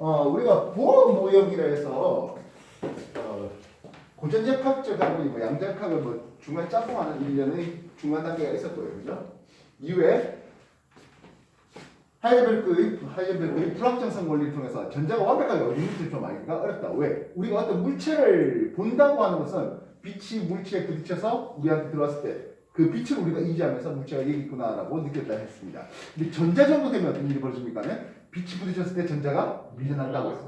우리가 보호 모형이라 해서 고전역학적하고 뭐 양자역학을 뭐 중간 짬뽕하는 일련의 중간 단계가 있었고요, 그죠? 이후에 하이젠베르크의 불확정성 원리를 통해서 전자가 완벽하게 어디 있는지 좀 알기가 어렵다. 왜? 우리가 어떤 물체를 본다고 하는 것은 빛이 물체에 부딪혀서 우리한테 들어왔을 때 그 빛을 우리가 인지하면서 물체가 여기 있구나라고 느꼈다 했습니다. 근데 전자 정도 되면 어떤 일이 벌어집니까? 빛이 부딪혔을 때 전자가 밀려난다고요.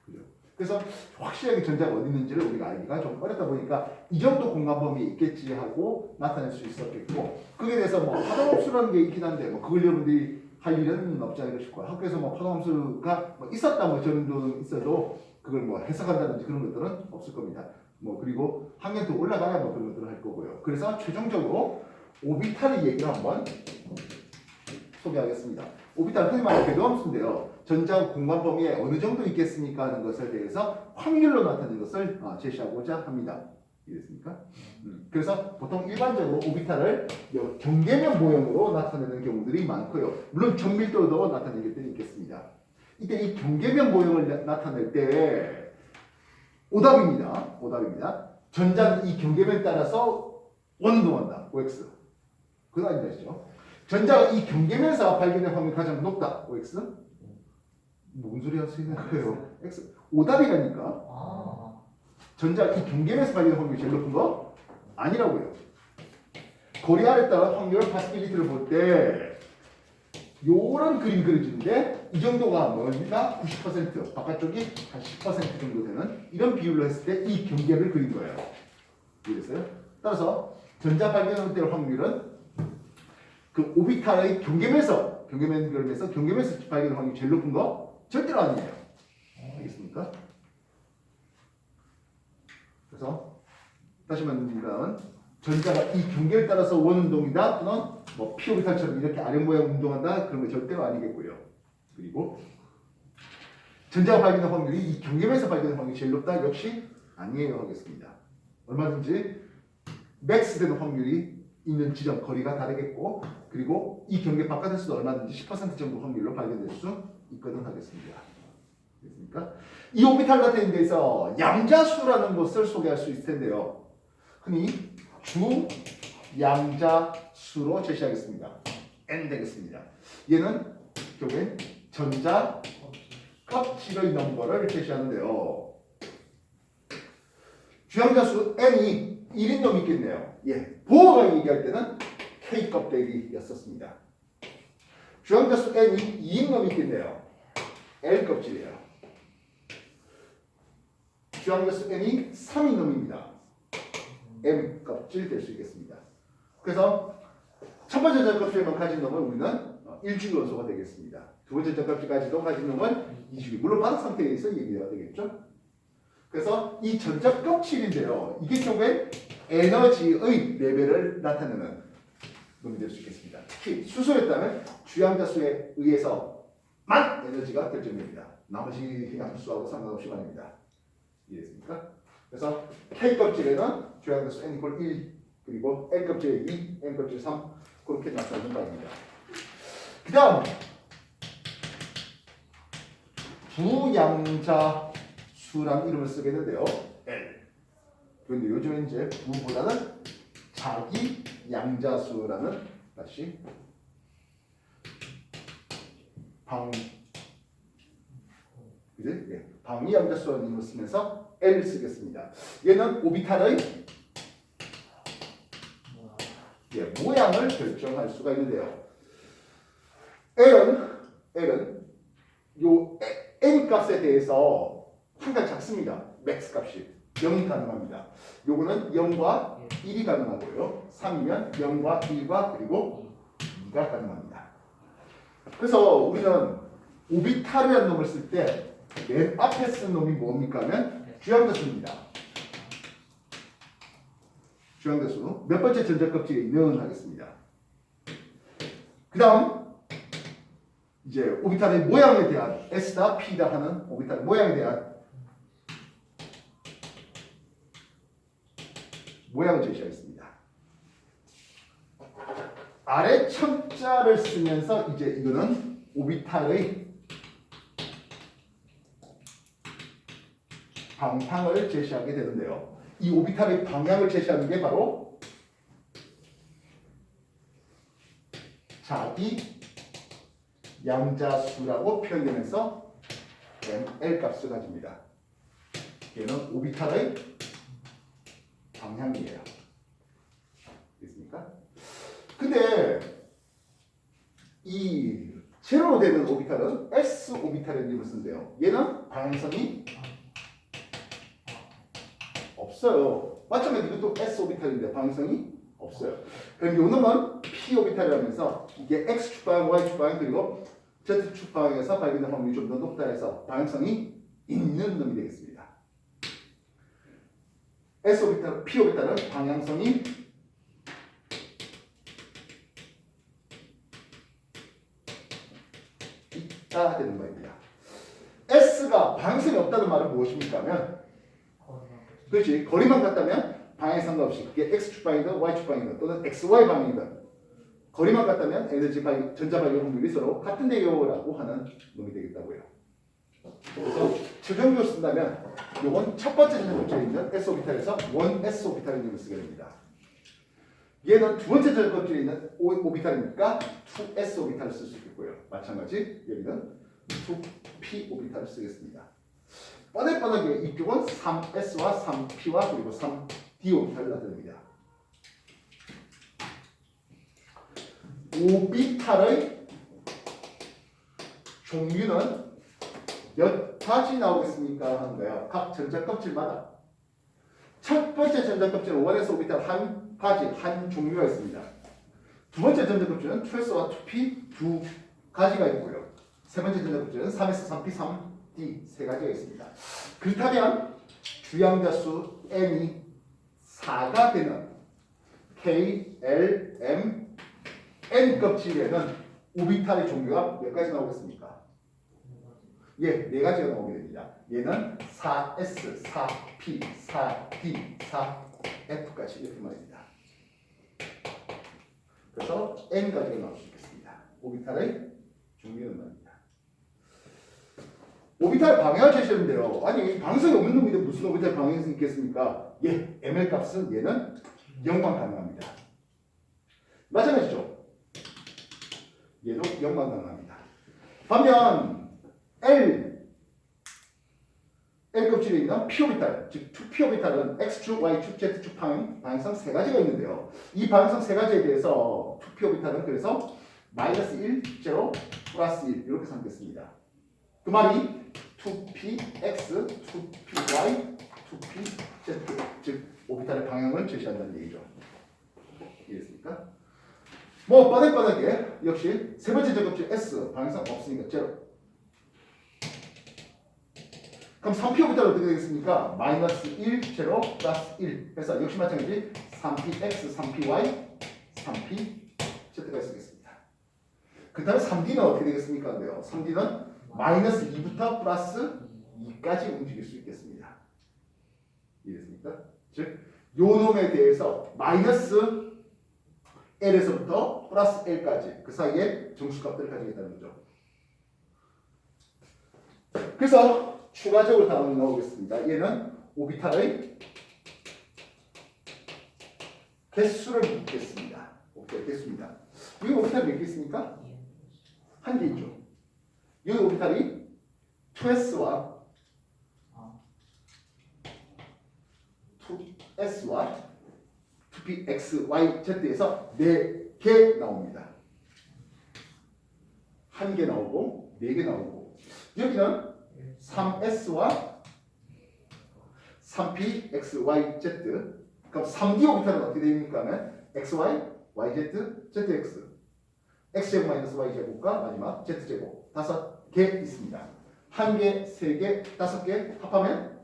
그죠? 그래서 확실하게 전자가 어디 있는지를 우리가 알기가 좀 어렵다 보니까 이 정도 공간 범위에 있겠지 하고 나타낼 수 있었겠고, 그에 대해서 뭐 파동함수라는 게 있긴 한데 뭐 그걸 여러분들이 할 일은 없지 않을까 싶고요. 학교에서 뭐 파동함수가 뭐 있었다 뭐 정도는 있어도 그걸 뭐 해석한다든지 그런 것들은 없을 겁니다. 뭐 그리고 학년 더 올라가야 뭐 그런 것들을 할 거고요. 그래서 최종적으로 오비탈의 얘기를 한번 소개하겠습니다. 오비탈 흔히 말하는 궤도함수인데요. 전자 공간 범위에 어느 정도 있겠습니까 하는 것에 대해서 확률로 나타내는 것을 제시하고자 합니다. 이해됐습니까? 그래서 보통 일반적으로 오비탈을 경계면 모형으로 나타내는 경우들이 많고요. 물론 정밀도도 나타내는 것들이 있겠습니다. 이때 이 경계면 모형을 나타낼 때 오답입니다. 전자는 이 경계면에 따라서 원운동한다. OX. 그거 아니죠? 전자가 이 경계면에서 발견될 확률이 가장 높다. OX. 무슨 소리 할 수 있는 거예요? X. 오답이라니까. 전자 이 경계면에서 발견될 확률이 제일 높은 거? 아니라고요. 거리알에 따라 확률 파스빌리티를 볼 때 요런 그림 그려지는데 이 정도가 뭐니까 90% 바깥쪽이 한 10% 정도 되는 이런 비율로 했을 때 이 경계를 그린 거예요. 이해됐어요? 따라서 전자 발견될 확률은 그 오비탈의 경계면에서 경계면에서 발견될 확률이 제일 높은 거 절대로 아니에요. 알겠습니까? 그래서 다시 말하면 전자가 이 경계를 따라서 원운동이다 또는 뭐 P오비탈처럼 이렇게 아령 모양 운동한다 그런 거 절대로 아니겠고요. 그리고 전자가 발견된 확률이 이 경계면에서 발견된 확률이 제일 높다 역시 아니에요 하겠습니다. 얼마든지 맥스 되는 확률이 있는 지점 거리가 다르겠고, 그리고 이 경계 바깥에서도 얼마든지 10% 정도 확률로 발견될 수 있거든 하겠습니다. 됐습니까? 이 오비탈 같은 데서 양자수라는 것을 소개할 수 있을 텐데요. 흔히 주 양자수로 제시하겠습니다. n 되겠습니다. 얘는 결국엔 전자 껍질의 넘버를 제시하는데요. 주양자수 n이 1인 놈이 있겠네요. 예, 보어가 얘기할 때는 k 껍데기였었습니다. 주양자수 n이 2인 놈이 있겠네요. l 껍질이에요. 주양자수 n이 3인 놈입니다. m 껍질 될 수 있겠습니다. 그래서 첫 번째 전껍질만 가진 놈은 우리는 1주기 원소가 되겠습니다. 두 번째 전껍질까지도 가진 놈은 2주기. 물론 바닥 상태에서 얘기가 되겠죠. 그래서 이 전자 껍질인데요. 이게 결국엔 에너지의 레벨을 나타내는 놈이 될 수 있겠습니다. 특히 수소였다면 주양자수에 의해서만 에너지가 결정됩니다. 나머지 양수하고 상관없이 말입니다. 이해됐습니까? 그래서 K 껍질에는 주양자수 n 이퀄 1 그리고 L 껍질에 2, N 껍질 3 그렇게 나타나는 바입니다. 그 다음 부양자수라는 이름을 쓰겠는데요. L. 그런데 요즘에 이제 부보다는 자기 양자수라는 다시 방위 양자수라는 이름을 쓰면서 L을 쓰겠습니다. 얘는 오비탈의 모양을 결정할 수가 있는데요. L은 요 n 값에 대해서 항상 작습니다. 맥스 값이 0이 가능합니다. 요거는 0과 1이 가능하고요. 3이면 0과 1과 그리고 2가 가능합니다. 그래서 우리는 오비탈이라는 놈을 쓸 때 맨 앞에 쓴 놈이 뭡니까 하면 주양자수입니다. 주양자수 몇 번째 전자 껍질에 있는 하겠습니다. 그 다음 이제 오비탈의 모양에 대한 S다 P다 하는 오비탈의 모양에 대한 모양을 제시하겠습니다. 아래 첨자를 쓰면서 이제 이거는 오비탈의 방향을 제시하게 되는데요. 이 오비탈의 방향을 제시하는 게 바로 자기 양자수라고 표현되면서 ml 값을 가집니다. 얘는 오비탈의 방향이에요. 됐습니까? 근데 이 제로로 되는 오비탈은 S 오비탈이라는 이름을 쓴대요. 얘는 방향성이 없어요. 맞잖아요. 이것도 S 오비탈인데 방향성이 없어요. 그럼 요 놈은 P 오비탈이라면서 이게 X축 방향, Y축 방향 그리고 Z축 방향에서 발견될 확률이 좀 더 높다 해서 방향성이 있는 놈이 되겠습니다. S 오비탈, P 오비탈은 방향성이 있다 되는 말입니다. S가 방향성이 없다는 말은 무엇입니까? 하면 그렇지. 거리만 같다면 방향 상관없이 그게 X축 방향이든 Y축 방향이든 또는 XY 방향이든 거리만 같다면 에너지 발견, 전자 발견 확률이 서로 같은데요라고 하는 놈이 되겠다고요. 그래서 최종적으로 쓴다면 이건 첫 번째 전자급제에 있는 S 오비탈에서 원 S 오비탈의 이름을 쓰게 됩니다. 얘는 두 번째 전자급제에 있는 오비탈이니까 2S 오비탈을 쓸 수 있겠고요. 마찬가지 여기는 2P 오비탈을 쓰겠습니다. 뻔하게 이쪽은 3S와 3P와 그리고 3D 오비탈을 나타냅니다. 오비탈의 종류는 몇 가지 나오겠습니까? 하는 거예요. 각 전자껍질마다. 첫 번째 전자껍질은 1S 오비탈 한 가지, 한 종류가 있습니다. 두 번째 전자껍질은 2S와 2P 두 가지가 있고요. 세 번째 전자껍질은 3S, 3P, 3D 세 가지가 있습니다. 그렇다면 주양자수 N이 4가 되는 K, L, M, N 껍질에는 오비탈의 종류가 몇 가지 나오겠습니까? 예, 네 가지가 나오게 됩니다. 얘는 4S, 4P, 4D, 4F까지 이렇게 말입니다. 그래서 N 가지가 나올 수 있겠습니다. 오비탈의 종류는 말입니다. 오비탈 방향을 제시하는데요. 아니 방향성이 없는 놈인데 무슨 오비탈 방향성이 있겠습니까? 예, ML 값은 얘는 0만 가능합니다. 마찬가지죠. 얘도 0만 가능합니다. 반면 L 껍질에 있는 P 오비탈, 즉 2P 오비탈은 X축, Y축, Z축 방향성 세 가지가 있는데요. 이 방향성 세 가지에 대해서 2P 오비탈은 그래서 마이너스 1, 0, 플러스 1 이렇게 삼겠습니다. 그 말이 2px, 2py, 2pz 즉 오비탈의 방향을 제시한다는 얘기죠. 이해했습니까? 뭐 뻔하게 역시 세 번째 전자껍질 S 방향성 없으니까 제로. 그럼 3p 오비탈 어떻게 되겠습니까? 마이너스 1, 제로, 플러스 1 해서 역시 마찬가지 3px, 3py, 3pz가 있겠습니다. 그 다음에 3d는 어떻게 되겠습니까? 3d는 마이너스 2부터 플러스 2까지 움직일 수 있겠습니다. 이해됐습니까? 즉, 요 놈에 대해서 마이너스 L에서부터 플러스 L까지 그 사이에 정수값들을 가지겠다는 거죠. 그래서 추가적으로 다음에 나오겠습니다. 얘는 오비탈의 개수를 묻겠습니다. 오비탈 개수입니다. 여기 오비탈 몇 개 있습니까? 한 개 있죠. 여기 오비탈이 2S와 2P, X, Y, Z에서 4개 나옵니다. 한 개 나오고 4개 나오고 여기는 3S와 3P, X, Y, Z 그럼 3D 오비탈은 어떻게 됩니까? 하면 X, Y, Y, Z, Z, X X제곱 마이너스 Y제곱과 마지막 Z제곱 5개 있습니다. 1개, 3개, 5개 합하면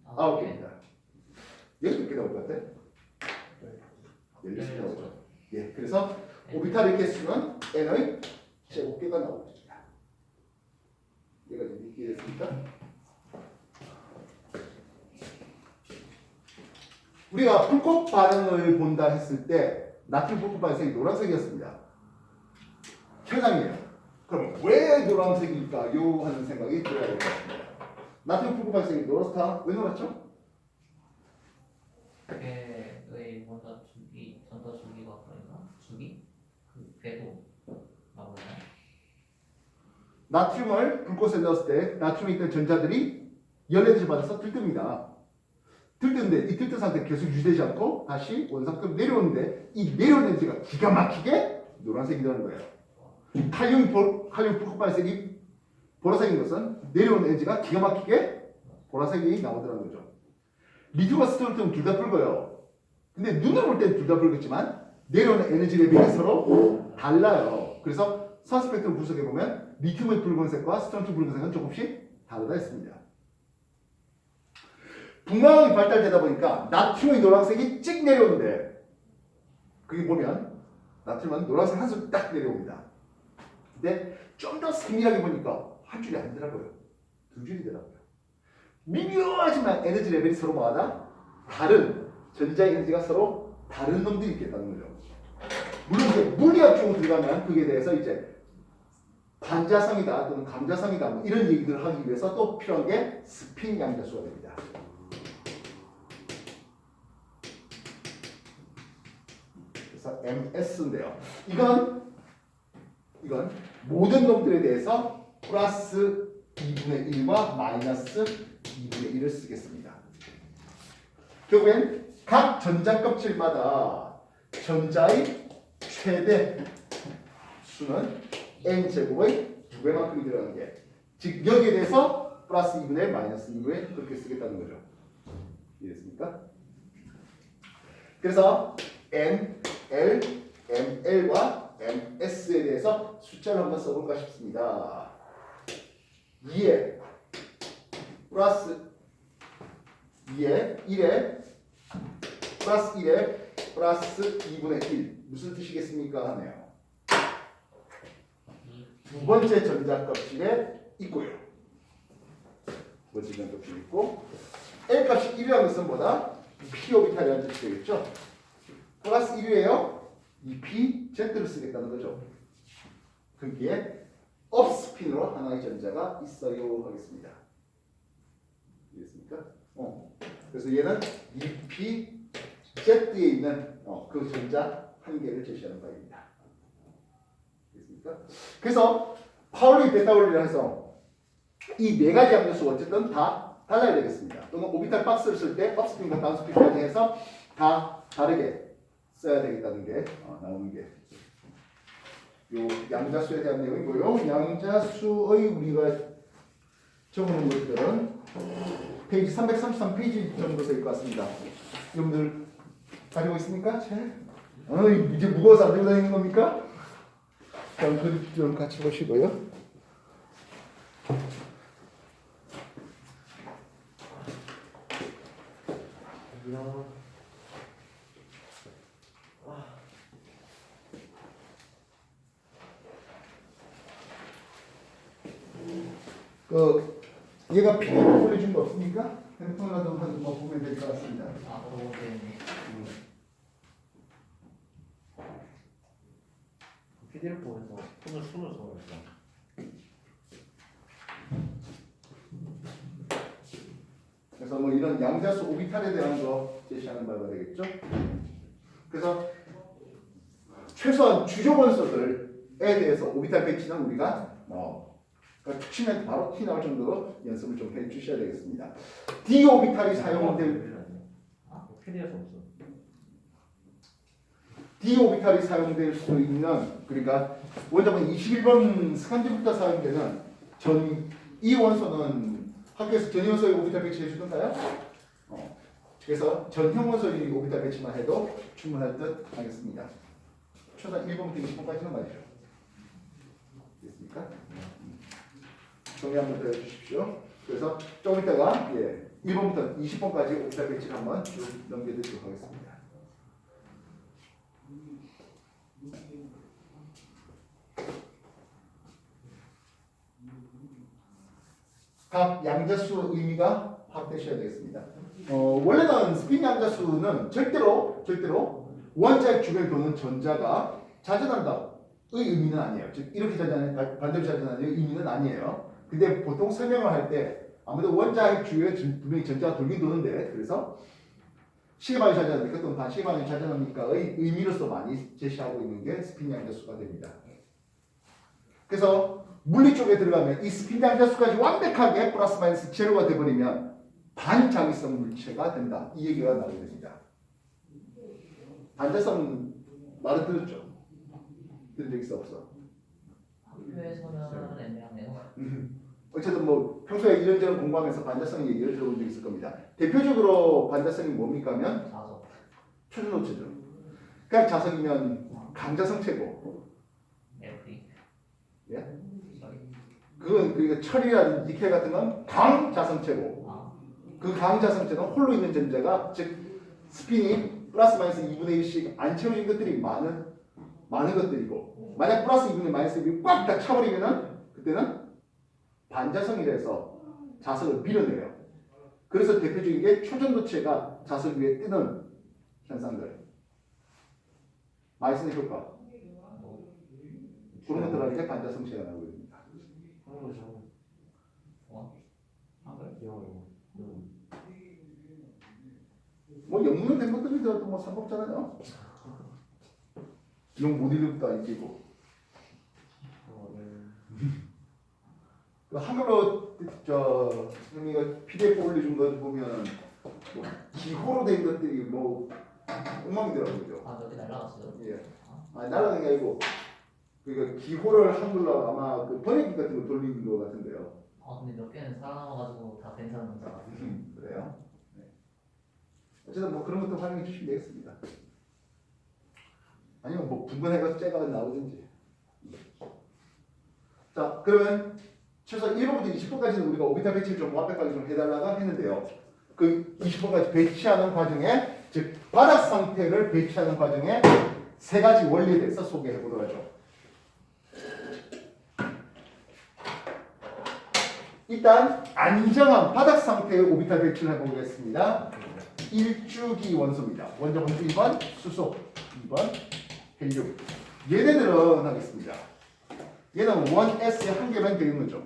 9개입니다. 여기 몇 개 나올 것 같아? 16개 나오죠. 예, 그래서 오비탈의 개수는 N의 제곱개가 나옵니다. 얘가 좀 이해됐습니까? 우리가 불꽃 반응을 본다 했을 때 나트륨 불꽃 반응색이 노란색이었습니다. 현상이에요. 그럼 왜 노란색일까요? 하는 생각이 들어야 될 것 같습니다. 나트륨 풀고 발생이 노랗다. 왜 노랗죠? 배의 원자 주기 전자 주기가 그런가? 주기? 그 배도 나오나요? 나트륨을 불꽃에 넣었을 때 나트륨에 있던 전자들이 연해질 받아서 들뜹니다. 들뜨는데 이 들뜬 상태 계속 유지되지 않고 다시 원상태로 내려오는데 이 내려오는 에너지가 기가 막히게 노란색이라는 거예요. 칼륨 불꽃 발색이 보라색인 것은 내려오는 에너지가 기가 막히게 보라색이 나오더라는 거죠. 리튬과 스트론튬은 둘 다 붉어요. 근데 눈으로 볼 때는 둘 다 붉겠지만 내려오는 에너지 레벨이 서로 달라요. 그래서 선스펙트럼 분석해 보면 리튬의 붉은색과 스트론튬 붉은색은 조금씩 다르다 했습니다. 분광학이 발달되다 보니까 나트륨의 노란색이 찍 내려오는데 그게 보면 나트륨은 노란색 한 줄 딱 내려옵니다. 근데 좀 더 세밀하게 보니까 한 줄이 아니더라고요. 두 줄이더라고요. 미묘하지만 에너지 레벨이 서로 뭐하다? 다른 전자 에너지가 서로 다른 놈들이 있겠다는 거죠. 물론 이제 물리학 쪽으로 들어가면 그에 대해서 이제 반자성이다 또는 감자성이다 뭐 이런 얘기들을 하기 위해서 또 필요한 게 스핀 양자수가 됩니다. 그래서 MS인데요. 이건 모든 놈들에 대해서 플러스 2분의 1과 마이너스 2분의 1을 쓰겠습니다. 결국엔 각 전자 껍질마다 전자의 최대 수는 n제곱의 2배만큼이 들어가는 게, 즉 여기에 대해서 플러스 2분의 1, 마이너스 2분의 1 그렇게 쓰겠다는 거죠. 이해됐습니까? 그래서 n, l, ml과 ms에 대해서 숫자를 한번 써볼까 싶습니다. 2에 플러스 2에 1에 플러스 1에 플러스 2분의 1 무슨 뜻이겠습니까? 하네요. 두 번째 전자 껍질에 있고요. 두 번째 전자 껍질에 있고 L 값이 1이라는 것은 뭐다? P 오비탈이라는 뜻이 되겠죠? 플러스 1이에요. 이 P, Z를 쓰겠다는 거죠. 거기에 업스핀으로 하나의 전자가 있어요 하겠습니다. 이해했습니까? 그래서 얘는 이 P, Z에 있는 그 전자 한 개를 제시하는 바입니다. 이해했습니까? 그래서 파울리, 베타울리를 해서 이 네 가지 함수 어쨌든 다 달라야 되겠습니다. 또는 오비탈 박스를 쓸 때 업스핀과 다운스핀까지 해서 다 다르게 써야 되겠다는 게 나오는 게 요 양자수에 대한 내용이고요. 양자수의 우리가 적어놓은 것들은 페이지 333페이지 정도 될 것 같습니다. 여러분들 가지고 있습니까? 책? 이제 무거워서 안 들고 다니는 겁니까? 그럼 그림 좀 같이 보시고요. 얘가 PDF 보내준 거 없습니까? 핸드폰이라도 한번 보면 될 것 같습니다. 네네. PDF 보면서 손을 써야겠다. 그래서 뭐 이런 양자수 오비탈에 대한 거 제시하는 바가 되겠죠. 그래서 최소한 주요 원소들에 대해서 오비탈 배치는 우리가 그러니까 치면 바로 티 나올 정도로 연습을 좀 해주셔야 되겠습니다. D 오비탈이 사용될 PDF 없어. D 오비탈이 사용될 수 있는, 그러니까 원자번 21번 스칸디부터 사용되는 이 원소는 학교에서 전형원소의 오비탈 배치 해주던가요? 그래서 전형 원소의 오비탈 배치만 해도 충분할 듯 하겠습니다. 최소한 1번부터 20번까지는 말이죠. 됐습니까? 정리 한번 더 해주십시오. 그래서 조금 이따가 1번부터 20번까지 오비탈 배치를 한번 쭉 넘겨드리도록 하겠습니다. 각 양자수 의미가 파악되셔야 되겠습니다. 원래는 스핀 양자수는 절대로 원자의 주변을 도는 전자가 자전한다의 의미는 아니에요. 즉 이렇게 자전하는 반대로 자전하는 의미는 아니에요. 근데 보통 설명을 할 때 아무래도 원자핵 주위에 분명히 전자가 돌긴 도는데 그래서 시계방이 차지하니까 또는 반시계방이 차지하니까의 의미로서 많이 제시하고 있는 게 스핀 양자수가 됩니다. 그래서 물리 쪽에 들어가면 이 스핀 양자수까지 완벽하게 플러스 마이너스 제로가 돼버리면 반자기성 물체가 된다. 이 얘기가 나오게 됩니다. 반자성 말은 들었죠? 들은 적 있어 없어? 학교에서는 애매하네요. 어쨌든 뭐 평소에 이런저런 공부하면서 반자성 얘기를 들어본 적 있을 겁니다. 대표적으로 반자성이 뭡니까 하면 자석. 초전도체죠. 그냥 자석이면 강자성체고 FE. 예? sorry. 그건 그러니까 철이라든지 니켈 같은 건 강자성체고 아, 그 강자성체는 홀로 있는 전자가 즉 스핀이 플러스 마이너스 2분의 1씩 안 채워진 것들이 많은 것들이고 만약 플러스 2분의 마이너스 1이 꽉 다 차버리면은 그때는 반자성이라서 자석을 밀어내요. 그래서 대표적인 게 초전도체가 자석 위에 뜨는 현상들. 마이슨의 효과. 그런 것들 하는 게 반자성체가 나오게 됩니다. 한국어 저 한글? 영어. 뭐 영문은 된 것들이더라도 뭐 상관없잖아요. 영 못 읽을도 아니고. 한글로 저 선생님이 PDF 올려준 거 보면 뭐 기호로 된 것들이 뭐 엉망이더라고요. 그죠? 아, 몇 개 날라갔어요? 예. 아 날아가는 게 아니고 그러니까 기호를 한글로 아마 그 번역기 같은 거 돌리는 거 같은데요. 아, 근데 몇 개는 살아남아가지고 다 괜찮은 문자가. 그래요? 네. 어쨌든 뭐 그런 것도 활용해 주시면 되겠습니다. 아니면 뭐 분분해서 째가 나오든지. 자 그러면 최소 1번부터 20번까지는 우리가 오비탈 배치를 좀 완벽하게 좀 해달라고 했는데요. 그 20번까지 배치하는 과정에 즉 바닥 상태를 배치하는 과정에 세 가지 원리에 대해서 소개해 보도록 하죠. 일단 안정한 바닥 상태의 오비탈 배치를 해보겠습니다. 일주기 원소입니다. 원자 원소 1번 수소, 2번 헬륨. 얘네들은 하겠습니다. 얘는 1S에 한 개면 되는 거죠.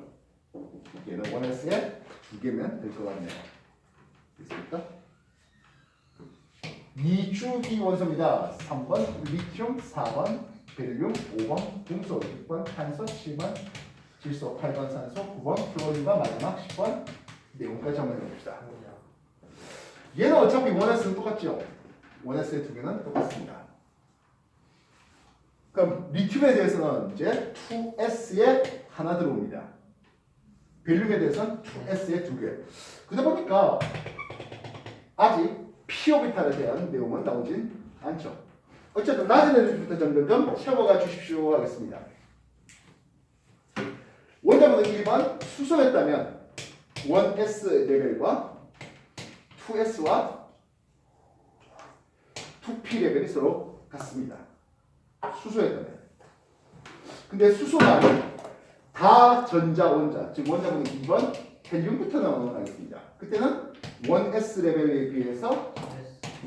얘는 1S에 두 개면 될 것 같네요. 됐습니까? 2주기 원소입니다. 3번 리튬, 4번 베릴륨, 5번 금속, 6번 탄소, 7번 질소, 8번 산소, 9번 플로린과 마지막 10번 네온까지 한번 해봅시다. 얘는 어차피 1S는 똑같죠? 1S의 두 개는 똑같습니다. 그럼 리튬에 대해서는 이제 2S에 하나 들어옵니다. 벨륨에 대해서는 2S에 두 개. 그러다 보니까 아직 P 오비탈에 대한 내용은 나오진 않죠. 어쨌든 낮은 에너지부터 정도 좀 채워가 주십시오 하겠습니다. 원자번호 1번 수소였다면 1S 레벨과 2S와 2P 레벨이 서로 같습니다. 수소였다면. 근데 수소가 아닌 다 전자 원자, 즉 원자번호 2번 헬륨부터 넘어가겠습니다. 그때는 1S 레벨에 비해서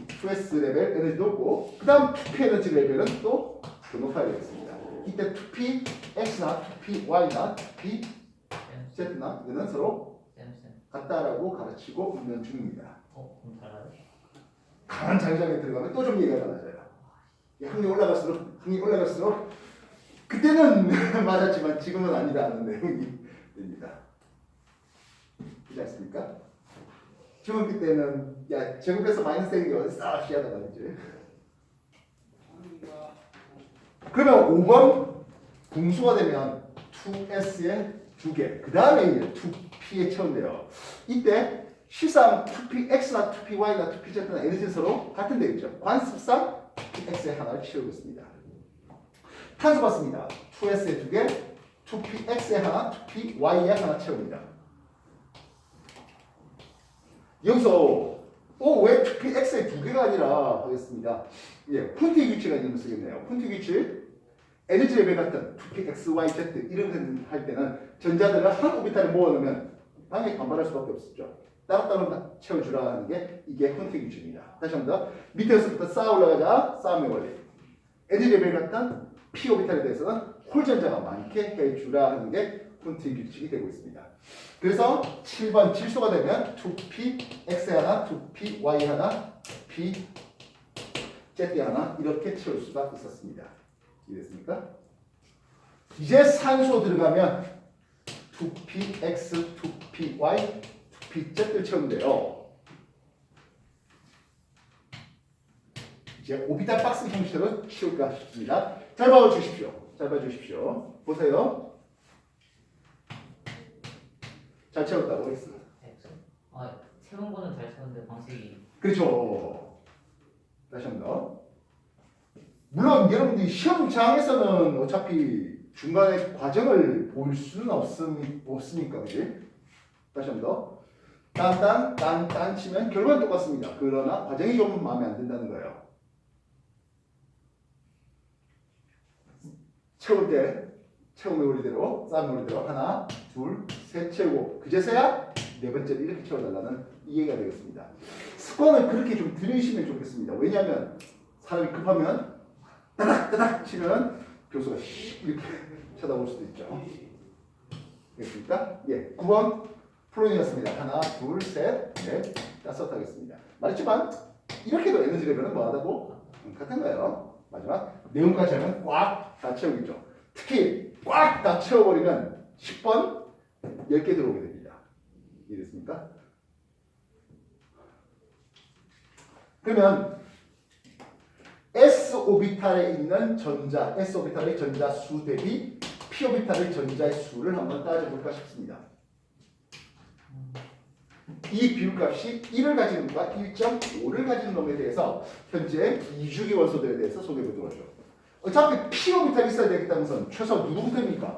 2S 레벨 에너지도 높고 그 다음 2P 에너지 레벨은 또 더 높아야 되겠습니다. 이때 2P X나 2P Y나 2P Z나 이거는 서로 쌤. 같다라고 가르치고 있는 중입니다. 그럼 달라요? 강한 장점에 들어가면 또 좀 얘기가 달라져요. 확률이 올라갈수록 그때는 맞았지만 지금은 아니다는 내용이 됩니다. 그렇지 않습니까? 중학교 때는 야 제곱해서 마이너스 되는 게 어딨어 시하다가 이제 그러면 5번 분수가 되면 2S에 2개 그 다음에 이제 2P에 채운대요. 이때 실상 2PX나 2PY나 2PZ나 에너지 서로 같은 데 있죠. 관습상 2X에 하나를 채우고 있습니다. 탄소 받습니다. 2S에 2개 2PX에 하나 2PY에 하나 채웁니다. 여기서 왜 2PX에 2개가 아니라 하겠습니다. 예, 푼티 규칙가 있는 거 쓰겠네요. 푼티 규칙 에너지 레벨 같은 2PXYZ 이런 할 때는 전자들을 한 오비탈에 모아놓으면 당연히 반발할 수밖에 없었죠. 따로따로 채워주라 하는 게 이게 푼티 규칙입니다. 다시 한번 더 밑에서부터 쌓아 올라가자 싸움의 원리. 에너지 레벨 같은 P 오비탈에 대해서는 홀 전자가 많게 해주라 하는 게 콘티 규칙이 되고 있습니다. 그래서 7번 질소가 되면 2p x 하나, 2p y 하나, p z 하나 이렇게 채울 수가 있었습니다. 이해됐습니까? 이제 산소 들어가면 2p x, 2p y, 2p z를 채우는데요. 이제 오비탈 박스 형식으로 치울까 싶습니다. 잘 봐주십시오. 잘 봐주십시오. 보세요. 잘 채웠다고 했습니다. 아, 채운 거는 잘 채웠는데 방식이 그렇죠. 다시 한 번 더. 물론 여러분들이 시험장에서는 어차피 중간에 과정을 볼 수는 없으니까, 그지? 다시 한 번 더. 딴 치면 결과는 똑같습니다. 그러나 과정이 좀 마음에 안 든다는 거예요. 채울 때 채우는 원리대로 쌓는 원리대로 하나, 둘, 셋 채우고 그제서야 네 번째를 이렇게 채워달라는 이해가 되겠습니다. 습관을 그렇게 좀 들으시면 좋겠습니다. 왜냐하면 사람이 급하면 따닥따닥 치면 교수가 이렇게 쳐다볼 수도 있죠. 됐습니까? 예, 9번 플로인이었습니다. 하나, 둘, 셋, 넷, 다섯 하겠습니다. 말했지만 이렇게도 에너지 레벨은 뭐하다고? 같은 거예요. 마지막 내용까지 하면 꽉 다 채우겠죠. 특히 꽉 다 채워버리면 10번 10개 들어오게 됩니다. 이해됐습니까? 그러면 S 오비탈에 있는 전자, S 오비탈의 전자 수 대비 P 오비탈의 전자의 수를 한번 따져볼까 싶습니다. 이 비율값이 1을 가지는 놈과 1.5를 가지는 놈에 대해서 현재 이주기 원소들에 대해서 소개해보도록 하죠. 어차피 P 오비탈이 있어야 되겠다는 것은 최소 누구부터입니까?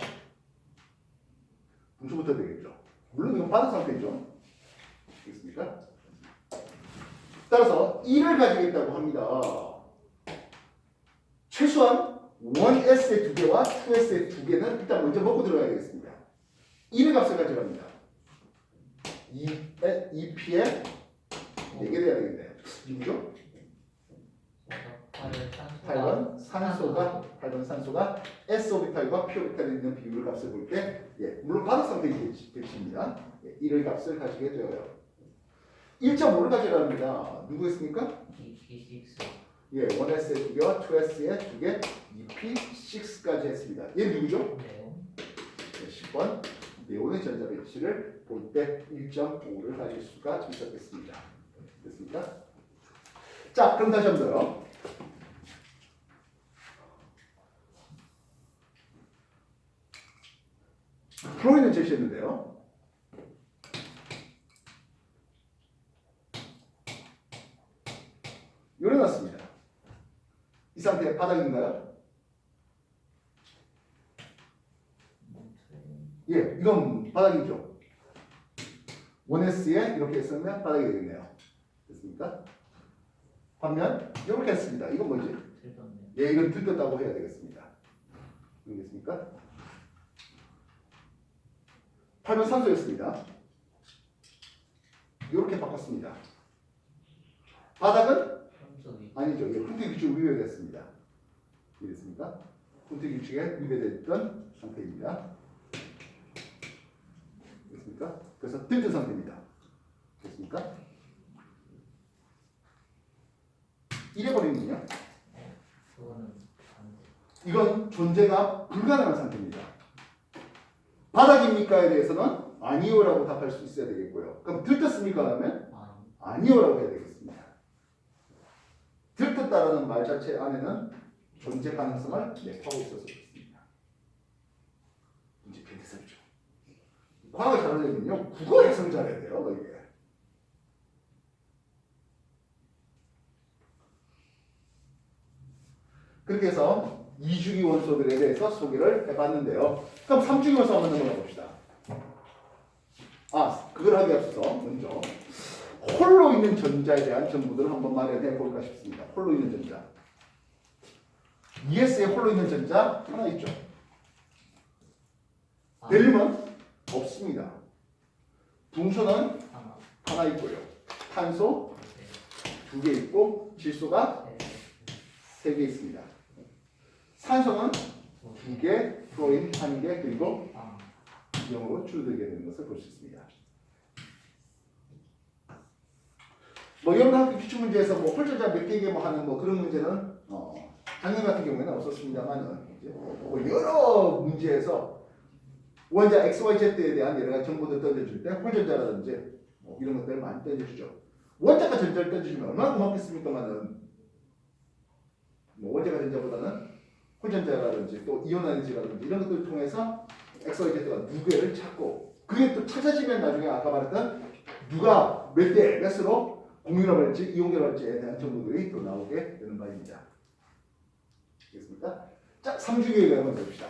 분수부터 되겠죠. 물론 이건 받은 상태죠. 알겠습니까? 따라서 1을 가지고 있다고 합니다. 최소한 1S의 2개와 2S의 2개는 일단 먼저 먹고 들어가야 되겠습니다. 1의 값을 가져갑니다. 2P에 4개 돼야 되겠네요. 이거죠? 8번 산소가 S 오비탈과 P 오비탈에 있는 비율 값을 볼 때, 예, 물론 바닥 상태의 객체입니다. 예, 1의 값을 가지게 되어요. 1.5를 가져갑니다. 누구였습니까? 예, 1S의 2개와 2S의 2개, 2P6까지 했습니다. 얘 누구죠? 네, 10번 네온의 전자 배치를 볼 때 1.5를 가질 수가 있었겠습니다. 됐습니까? 자, 그럼 다시 한번 더요. 플로인을 제시했는데요. 요래놨습니다. 이 상태 바닥인가요? 예, 이건 바닥이죠. 1S에 이렇게 했으면 바닥이 되겠네요. 됐습니까? 반면 이렇게 했습니다. 이건 뭐지? 예, 이건 들떴다고 해야 되겠습니다. 알겠습니까? 8번 산소였습니다. 이렇게 바꿨습니다. 바닥은 아니죠. 예, 콘티 규칙 위배됐습니다. 이해됐습니까? 콘티 규칙에 위배됐던 상태입니다. 됐습니까? 그래서 들뜬 상태입니다. 됐습니까? 이래버리면요. 이건 존재가 불가능한 상태입니다. 바닥입니까에 대해서는 아니오라고 답할 수 있어야 되겠고요. 그럼 들떴습니까 하면 아니오라고 해야 되겠습니다. 들떴다라는 말 자체 안에는 존재 가능성을 내포하고 있어서 그렇습니다. 이제 변태설이죠. 과학을 잘하려면요 국어 해석 잘해야 돼요. 이게. 그렇게 해서 2주기 원소들에 대해서 소개를 해봤는데요. 그럼 3주기 원소 한번 넘어가 봅시다. 그걸 하기 앞서서 먼저 홀로 있는 전자에 대한 정보들을 한번 마련해 볼까 싶습니다. 홀로 있는 전자. ES에 홀로 있는 전자 하나 있죠. 벨륨은 없습니다. 붕소는 하나 있고요. 탄소 2개 있고 질소가 3개 있습니다. 산소는 2개, 플로린 1개, 그리고 0으로 줄어들게 되는 것을 볼 수 있습니다. 뭐 여러분 학교 기출 문제에서 뭐 홀전자 몇 개게 뭐 하는 뭐 그런 문제는 작년 같은 경우에는 없었습니다만 이제 뭐 여러 문제에서 원자 XYZ에 대한 여러 가지 정보들 던져줄 때 홀전자라든지 뭐 이런 것들을 많이 던져주죠. 원자가 전자를 던져주면 얼마나 고맙겠습니까만은 뭐 원자가 전자보다는 홀전자라든지 또 이온화이즈라든지 이런 것들을 통해서 XYZ가 누구를 찾고 그게 또 찾아지면 나중에 아까 말했던 누가 몇 대 몇으로 공유결합할지 이온결합할지에 대한 정보들이 또 나오게 되는 바입니다. 알겠습니까? 자, 3주기에 한번 봅시다.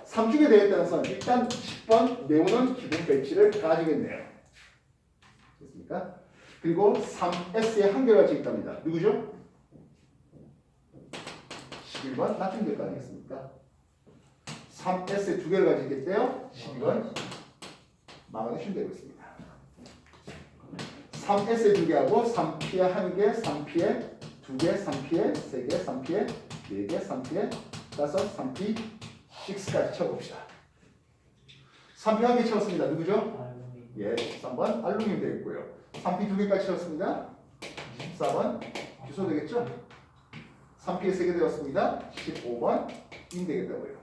3주기에 되겠다는 것은 일단 10번 내우는 기본 배치를 가지겠네요. 됐습니까? 그리고 3S에 한 개가 있답니다. 누구죠? 11번 낮은 결과 아니겠습니까? 3S에 두 개를 가지겠대요. 12번 망하시면 되고 있습니다. 3S에 두 개하고 3P에 한 개, 3P에 두 개, 3P에 세 개, 3P에 네 개, 3P에 다섯, 3P 6까지 쳐봅시다. 3P 한 개 채웠습니다. 누구죠? 예, 13번 알루미늄 되겠고요. 3P 두 개까지 채웠습니다. 14번 규소 되겠죠? 3P에 세 개 되었습니다. 15번 인 되겠다고요.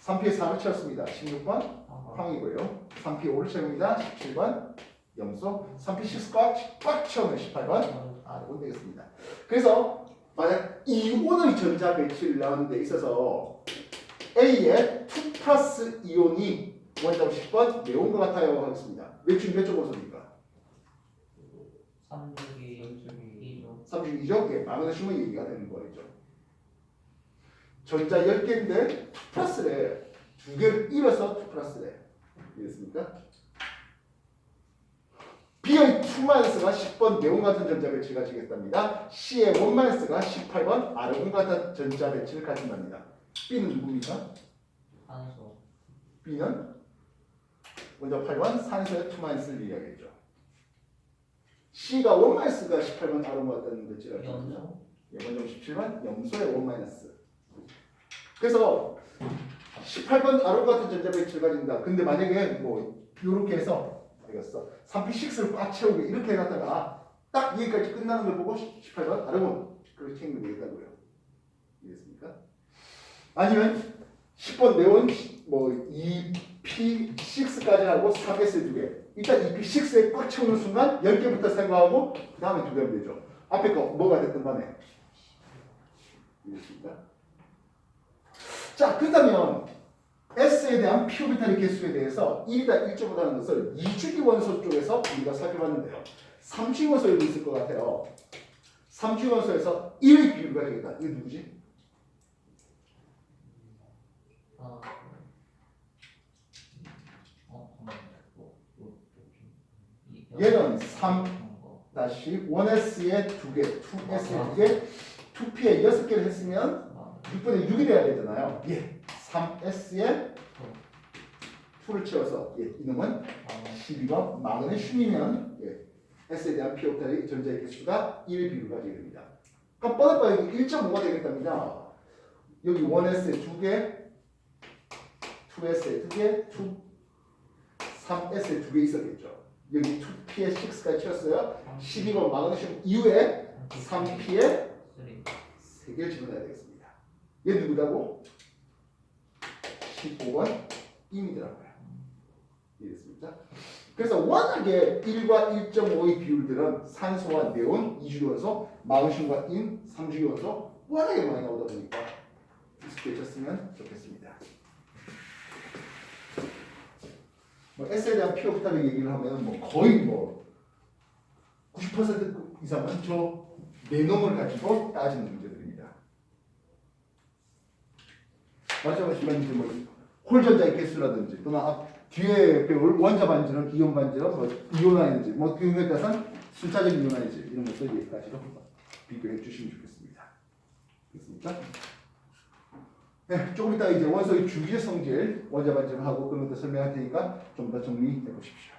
3P에 4를 채웠습니다. 16번 황이고요. 3P 5를 채웁니다. 17번 염소. 3P 6 꽉 채우면 18번 아르곤 되겠습니다. 그래서 만약 이온의 전자 배치를 나오는 데 있어서 A에 2 플러스 이온이 원자로 10번 내온 것 같아요 하겠습니다. 몇 쪽 원소입니까? 3주기 3중이죠? 예, 마그네슘의 얘기가 되는 거죠. 전자 10개인데 2 플러스래. 두 개를 잃어서 2 플러스래. 이해됐습니까? B의 2-가 10번 네온 같은 전자 배치를 가지겠답니다. C의 1-가 18번 아르곤 같은 전자 배치를 가진답니다. B는 누굽니까? 산소 B는 먼저 8번 산소의 2-를 이야기했죠. C가 1-가 18번 아르곤 같은 배치를 가집니다. 염소 예, 먼저 17번 염소의 1-. 그래서 18번 아르곤 같은 전자 배치를 가진다. 근데 만약에 뭐 이렇게 해서 되겠어. 3P6를 꽉 채우고 이렇게 해놨다가 딱 여기까지 끝나는 걸 보고 18번 아르곤 그렇게 챙기면 되겠다고요. 이해됐습니까? 아니면 10번 네온 뭐 2P6까지 하고 3S 두 개. 일단 2P6에 꽉 채우는 순간 10개부터 생각하고 그 다음에 두 개 하면 되죠. 앞에 거 뭐가 됐든 간에. 이해됐습니까? 자, 그렇다면 S에 대한 p 오비탈의 개수에 대해서 1이다 1.5라는 것을 2주기 원소 쪽에서 우리가 살펴봤는데요. 3주기 원소에도 있을 것 같아요. 3주기 원소에서 1의 비율가 되겠다. 이게 누구지? 얘는 3-1S에 2개, 2S에 2개, 2P에 6개를 했으면 6분의 6이 돼야 되잖아요. 예. 3S에 2를 채워서 예, 이놈은 12번 마그네슘이면 예, S에 대한 P 오비탈의 전자의 개수가 1의 비율을 가지게 됩니다. 그럼 뻔뻔하게 1.5가 되겠답니다. 여기 1S에 2개, 2S에 2개, 3S에 2개 있었겠죠. 여기 2P에 6까지 채웠어요. 12번 마그네슘 이후에 3P에 3개를 집어넣어야 되겠습니다. 얘 누구라고? 15번 임이더라고요. 이해됐습니까? 그래서 워낙에 1과 1.5의 비율들은 산소와 네온 2주기 원소, 마그네슘과 인 3주기 원소 워낙에 많이 나오다 보니까 익숙해졌으면 좋겠습니다. 뭐 S에 대한 P 오비탈의 얘기를 하면 뭐 거의 뭐 90% 이상은 저 네놈을 가지고 따지는 문제들입니다. 마찬가지지만 이제 뭐 홀전자의 개수라든지 또는 뒤에 배울 원자 반지론, 이온 반지론, 뭐 이온화이즈, 뭐 그에 따라서 순차적인 이온화이즈 이런 것들 여기까지로 비교해 주시면 좋겠습니다. 됐습니까? 네, 조금 이따 이제 원소의 주기적 성질 원자 반지론하고 그런 것들 설명할 테니까 좀 더 정리해 보십시오.